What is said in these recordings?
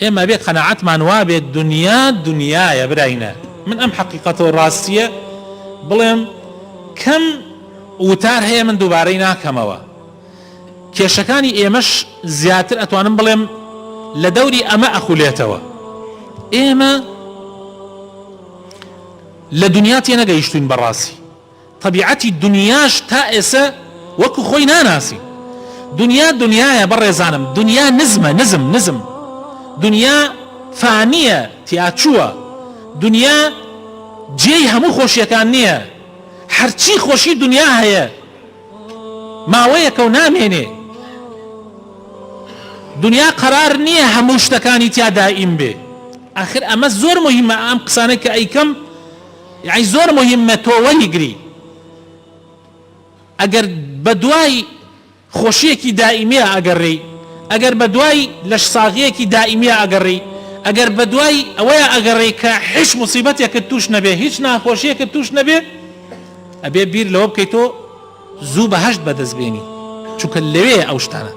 ئێمە بێ قەناعەتمان وابێت دنیا دنیایە براینە. من ئەم حەقیقەتەوە ڕاستیە بڵێم کەم وتار هەیە من دووبارەی ناکەمەوە. کێشەکانی ئێمەش زیاتر ئەتوانم بڵێم لە دەوری ئەمە ئەخولێتەوە. ئێمە لە دنیا تێنەگەیشتوین بەڕاستی. طبیعەتی دنیاش تا ئێسە وەکو خۆی ناناسی. دنیا دنیایە بەڕێزانم، دنیا نزم دنیا فانیە، تیاچووە. دنیا جێی هەموو خۆشیەکان نییە. هەرچی خۆشی دنیا هەیە ماوەیەکە و نامێنێ. دنیا قەرار نییە هەموو شتەکانی تیا دائیم بێ. ئاخر ئەمە زۆر مهمە. ئەم قسانە کە ئەیکەم یعنی زۆر مهمە تۆ وەریگری. ئەگەر بە دوای خۆشیەکی دائیمیە ئەگەڕێی، ئەگەر بە دوای لەش ساغیەکی دائیمیە ئەگەڕێی، ئەگەر بە دوای ئەوەیە ئەگەڕێی کە هیچ موسیبەتێکت توش نەبێ، هیچ ناخۆشیەکت توش نەبێ، ئەبێ بیر لەوە بکەیت تۆ زوو بەهەشت بەدەستبێنی، چونکە لەوێ ئەو شتانە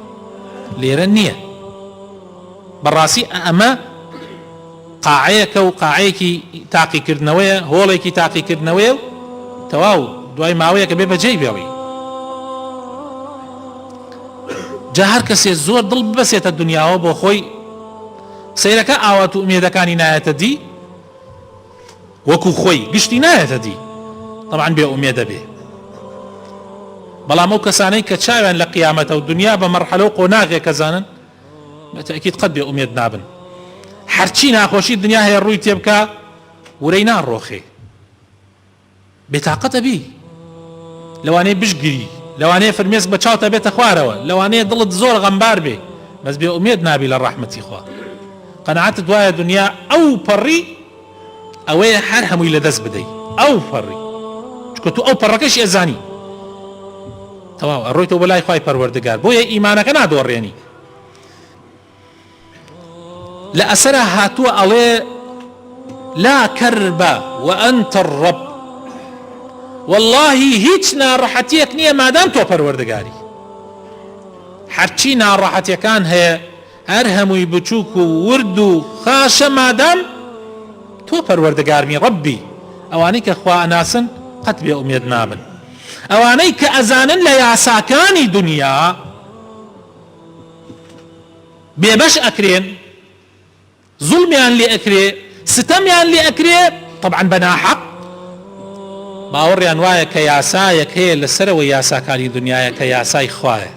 لێرە نییە. بەڕاستی ئەمە قاعەیەکە و قاعەیەکی تاقیکردنەوەیە، هۆڵێکی تاقیکردنەوەیە و تەواو دوای ماوەیەکە بێ بەجێی بێەوەی. جا هەر کەسێ زۆر دڵ ببەسێتە دنیاوە بۆ خۆی سەیرەکە ئاوات و ئومێدەکانی نایەتە دی، وەکو خۆی گشتی نایەتە دی، طبعاً بێ ئومێدە بێ. بەڵام ئەو کەسانەی کە چاویان لە قیامەتە و دنیا بە مەرحەلە و قۆناغێک کەزانن بەتەئکید قەت بێ ئومێد نابن. هەرچی ناخۆشی دنیا هەیە ڕووی تێبکە ورەی ناڕۆخێ، بێتاقەتە بی، لەوانەیە بشگری، لەوانەیە فرمێسک بە چاوتە بێتە خوارەوە، لەوانەیە دڵت زۆر غەمبار بێ، بەس بێ ئومێد نابی لە ڕەحمەتی خوا. قەناعەتت وایە دنیا ئەو پەڕی ئەوەیە هەر هەمووی لەدەست بدەی، ئەو پەڕی، چکە تو ئەو پەڕەکەشی ئەزانی تەواو ئەڕۆیتەوە بەلای خوای پەروەردگار، بۆیە ئیمانەکە نادۆڕێنی. لە ئەسەرە هاتووە ئەڵێ لا کەربە وأنت الرب، واللهی هیچ ناڕەحەتیەک نییە مادام تۆ پەروەردگاری. هەرچی ناڕەحەتیەکان هەیە هەر هەمووی بچووک و ورد و خاشە مادام تۆ پەروەردگارمی ڕەبی. ئەوانەی کە خوا ئەناسن قەت بێ ئومێد نابن. ئەوانەی کە ئەزانن لە یاساکانی دنیا بێبەش ئەکرێن، زوڵمیان لێ ئەکرێ، ستەمیان لێ ئەکرێ، طبعاً بەناحەق، باوەڕیان وایە کە یاسایەک هەیە لەسەرەوە یاساکانی دنیاە کە یاسای خوایە.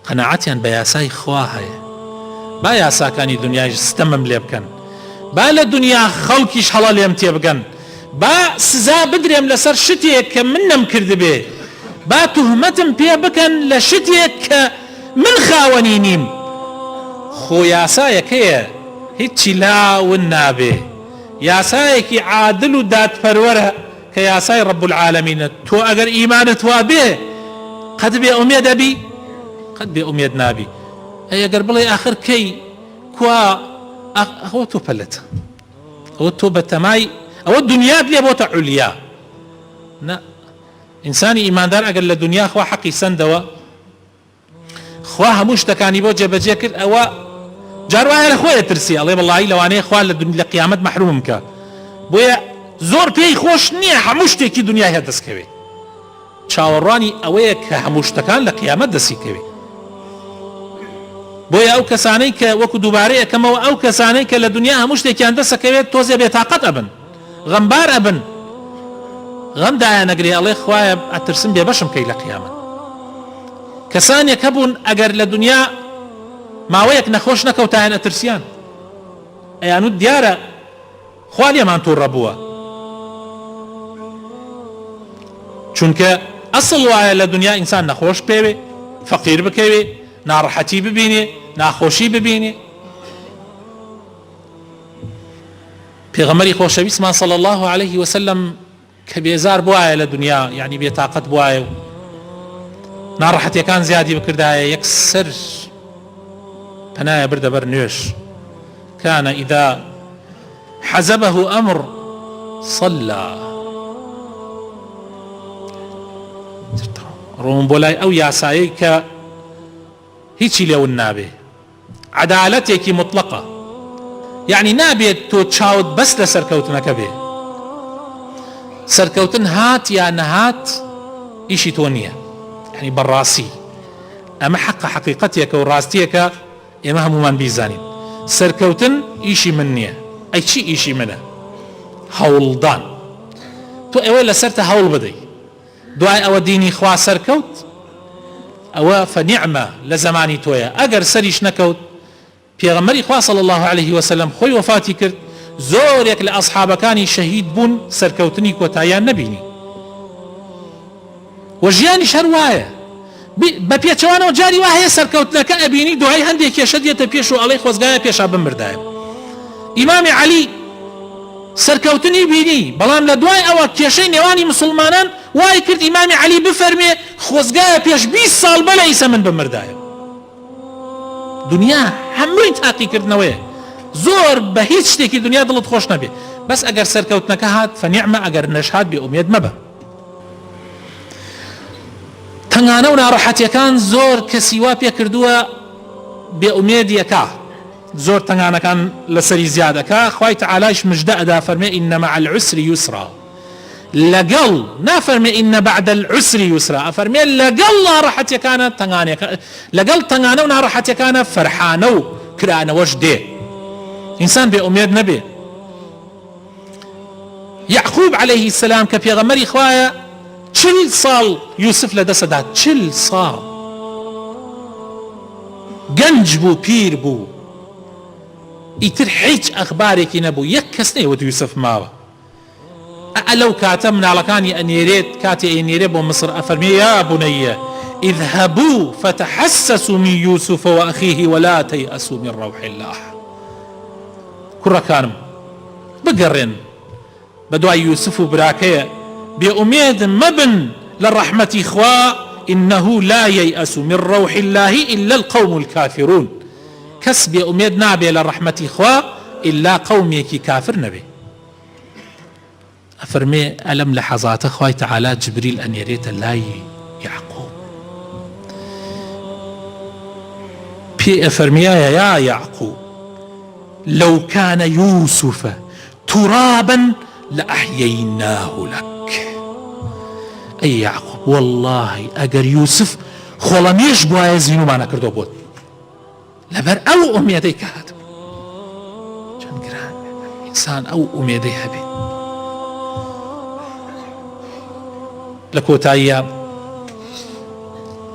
قەناعەتیان بە یاسای خوا هەیە. با یاساکانی دنیاش ستەمم لێ بکەن، با لە دنیا خەڵکیش هەڵە لێم تێ بگەن، با سزا بدرێم لەسەر شتێک کە من نەم کردبێ، با توهمەتم پێ بکەن لە شتێک کە من خاوەنی نیم. خۆ یاسایەک هەیە هیچی لاون نابێ، یاسایەکی عادل و دادپەروەرە کە یاسای ڕەب العالەمینە. تۆ ئەگەر ئیمانت وا بێ قەت بێ ئومێدە بی، قەت بێ ئومێد نابی. ئەگەر بڵێ ئاخر کەی کوا ئەوە تۆ پەلەتە، ئەوە تۆ بەتەمای ئەوە دنیات لێ بۆتە عولیا. نە، ئینسانی ئیماندار ئەگەر لە دنیا خوا حەقی سەندەوە، خوا هەموو شتەکانی بۆ جێبەجێ کرد، ئەوە جاروایە لە خۆی ترسی، ئەڵێ وەڵڵاهی لەوانەیە خوا لە قیامەت مەحروم بکە. بۆیە زۆر پێی خۆش نییە هەموو شتێکی دنیا هەیە دەستکەوێ. چاوەڕوانی ئەوەیە کە هەموو شتەکان لە قیامەت دەستی کەوێ. بۆیە ئەو کەسانەی کە وەکو دووبارەیە یەکەمەوە ئەو کەسانەی کە لە دنیا هەموو شتێکیان دەسەکەوێت تۆزێ بێتاقەت ئەبن، غەمبار ئەبن، غەمدایان ئەگرێ، ئەڵێ خوایە ئەترسم بێبەشم کەی لە قیامەت. کەسانێک هەبوون ئەگەر لە دنیا ماوەیەک نەخۆش نەکەوتایان ئەترسیان، ئەیانوت دیارە خوا لێمان تووڕە بووە، چونکە ئەسڵ وایە لە دنیا ئینسان نەخۆش پێوێ، فەقیر بکەوێ، ناڕەحەتی ببینێ، ناخۆشی ببینێ. پێغەمبەری خۆشەویستمان صلی الله عليه وسلم کە بێزار بوایە لە دنیا، یعنی بێتاقەت بوایە و ناڕەحەتیەکان زیادی بکردایە، یەکسەر پەنایە بردە بەر نوێش. كان إذا حزبه أمر صلى. ڕۆم بۆ لای ئەو یاسایی کە هیچی لێون نابێ، عدالەتێکی مطلقە، یعنی نابێت تۆ چاوت بەس لە سەرکەوتنەکە بێ، سەرکەوتن هات یا نەهات ئیشی تۆ نییە، یعنی بەڕاستی ئەمە حەقە حەقیقەتێکە و ڕاستیەکە ئێمە هەمومان بیزانین. سەرکەوتن ئیشی من نییە. ئەی چی ئیشی منە؟ هەوڵدان. تۆ ئێوە لەسەرتە هەوڵ بدەی، دوای ئەوە دینی خوا سەرکەوت، ئەوە فەنیعمە لە زمانی تۆیە. ئەگەر سەریش نەکەوت، پێغەمبەری خوا صلی الله عليه وسلم خۆی وەفاتی کرد، زۆرێک لە ئەصحابەکانی شەهید بوون سەرکەوتنی کۆتاییان نەبینی. و ژیانیش هەر وایە، بە پێچەوانەوە جاری وا هەیە سەرکەوتنەکە ئەبینی دوای هەندێک کێشە دێتە پێش و ئەڵێی خۆزگایە پێشا بمردایە. ئیمامی عەلی سەرکەوتنی بینی، بەڵام لە دوای ئەوە کێشەی نێوانی مسلمانان وای کرد ئیمامی عەلی بفەرمێ خۆزگایە پێش 20 ساڵ بەلە ئیسە من بمردایە. دنیا هەمووی تاقیکردنەوەیە، زۆر بە هیچ شتێکی دنیا دڵت خۆش نەبێ، بەس ئەگەر سەرکەوتنەکە هات فەنیعمە، ئەگەر نەشهات بێ ئومێد مەبە. تەنگانە و ناڕەحەتیەکان زۆر کەسی وا پێ کردووە بێ ئومێدیەکە، زۆر تەنگانەکان لەسەری زیادەکە. خوای تەعالایش مژدە ئەدا فەرمێ ئین مع العسر یسرا، لەگەڵ نافەرمێ ئین بعد العسر یسرا، ئەفەرمێ لەگەڵ ناڕەحەتیەکانە تەنگانەکە، لەگەڵ تەنگانە و ناڕەحەتیەکانە فەرحانە و کرانەوەش دێ، ئینسان بێ ئومێد نەبێ. یعقوب عليه السلام کە پێغەمبەری خوایە 40 ساڵ یوسف لەدەستەدا، 40 ساڵ گەنج بوو، پیر بوو، ئیتر هیچ ئەخبارێکی نەبوو، یەک کەس نەیوت یوسف ماوە. ئەلەو کاتە مناڵەکانی ئەنێرێت، کاتێ ئەنێرێ بۆ مصر، ئەفەرمێ یا بنية اذهبوا فتحسسوا من يوسف وأخيه ولا تيأسوا من روح الله. کوڕەکانم بگەڕێن بە دوای یوسف و براکەیە، بێئومێد مەبن لە ڕەحمەتی خوا، إنه لا ييأس من روح الله إلا القوم الكافرون. کەس بێئومێد نابێ لە ڕەحمەتی خوا ئللا قەومێکی کافر نەبێ. ئەفەرمێ ئەلەم لە حەزاتە خوای تەعالا جبریل ئەنێرێتە لای یعقوب، پێ ئەفەرمیایە یا یعقوب لو كان يوسف ترابا لأحييناه لك. أي يعقوب والله أجر يوسف خلميش بوايا زينو ما نكردو بود لبر أو أميدي كهاتب جان قران إنسان أو أميدي هبي لكوتايا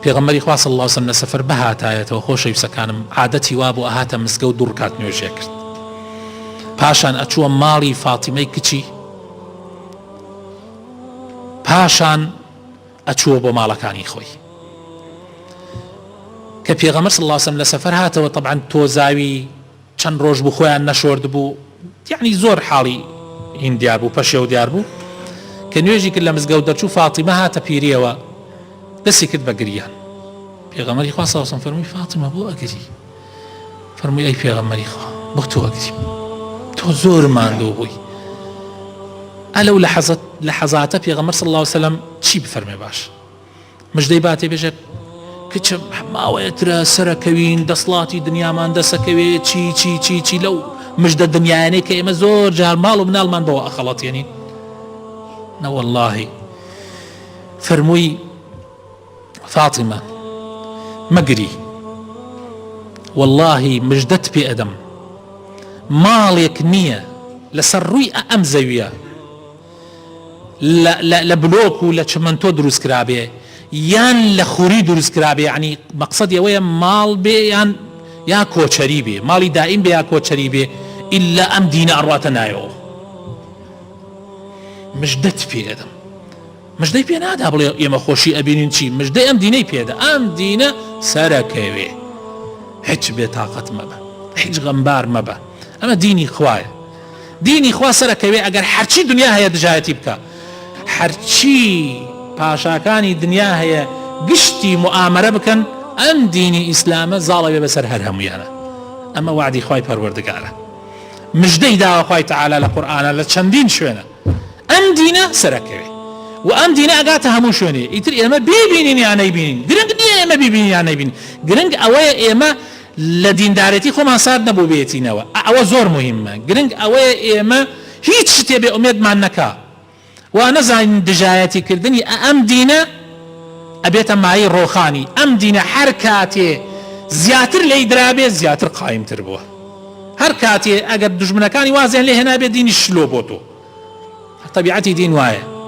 پێغەمبەری خوا صلی الله علیه وسلم سەفەر بەهاتایەتەوە خۆشەویستەکانم عادەتی وا بوو ئەهاتە مزگەوت دوو ڕکات نوێژێ کرد، پاشان ئەچووە ماڵی فاتیمەی کچی، پاشان ئەچووە بۆ ماڵەکانی خۆی. کە پێغەمبەر صلی الله علیه وسلم لە سەفەر هاتەوە طبعا تۆزاوی چەند ڕۆژ بوو خۆیان نەشۆرد بوو، یعنی زۆر حاڵی هین دیار بوو، پەشێو دیار بوو. کە نوێژی کرد لە مزگەوت دەچوو، فاتیمە هاتە پیرەوە دەستی کرد بە گریان. پێغەمبەری خوا صلی الله علیه وسلم فەرمووی فاتیمە بۆ ئەگری؟ فەرمووی ئەی پێغەمبەری خوا بۆ تۆ ئەگریم، تۆ زۆر ماندوو بووی. ئەلەو لە حەزاتە پێغەمبەر صلی الله علیه وسلم چی بفەرمێ باش؟ مژدەی باتێ بێژێت کچم ماوەیەترە سەرەکەوین، دەسڵاتی دنیامان دەسەکەوێ، چی چی چی چی لەو مژدە دنیایانەی کە ئێمە زۆر جار ماڵ و مناڵمان بەوە ئەخەڵەتێنین. نە وەڵڵاهی فەرمووی فاطمە مەگری، واللهی مژدەت پێ ئەدەم ماڵێک نییە لەسەر ڕووی ئەم زەویە لە بلۆک و لە چمەنتۆ دروست کرابێ یان لە خوری دروست کرابێ، یعنی مەقسەد ئەوەیە ماڵ بێ یا کۆچەری بێ، ماڵی دائیم بێ یا کۆچەری بێ، ئیلا ئەم دینە ئەڕواتە نایەوە. مژدەت پێ ئەدەم، مژدەی پێ نادا بڵێ ئێمە خۆشی ئەبینین چی، مژدەی ئەم دینەی پێدا، ئەم دینە سەرەکەوێ، هیچ بێتاقەت مەبە، هیچ غەمبار مەبە، ئەمە دینی خوایە، دینی خوا سەرەکەوێ. ئەگەر هەرچی دنیا هەیە دژایەتی بکە، هەرچی پاشاکانی دنیا هەیە گشتی موئامەرە بکەن، ئەم دینی ئیسلامە زاڵەوێ بەسەر هەر هەمویانە. ئەمە وعدی خوای پەروەردگارە، مژدەی داوە خوای تەعالا لە قورئانە لە چەندین شوێنە، ئەم دینە سەرەکەوێ و ئەم دینە ئەگاتە هەموو شوێنێ. ئیتر ئێمە ببینین یان نەیبینین، گرنگ نییە ئێمە ببینین یان نەیبینین، گرنگ ئەوەیە ئێمە لە دیندارەتی خۆمان سارد نەبوو بێتینەوە ئەوە زۆر مهمە گرنگ ئەوەیە ئێمە هیچ شتێ بێ ئومێدمان نەکا وا نەزانین دژایەتیکردنی ئەم دینە ئەبێتە مای ڕۆخانی ئەم دینە هەر کاتێ زیاتر لێی درابێ زیاتر قایمتر بووە هەر کاتێ ئەگەر دوژمنەکانی وازیان لێ هێنابێ دینی شلۆ بۆ تۆ طبیعەتی دین وایە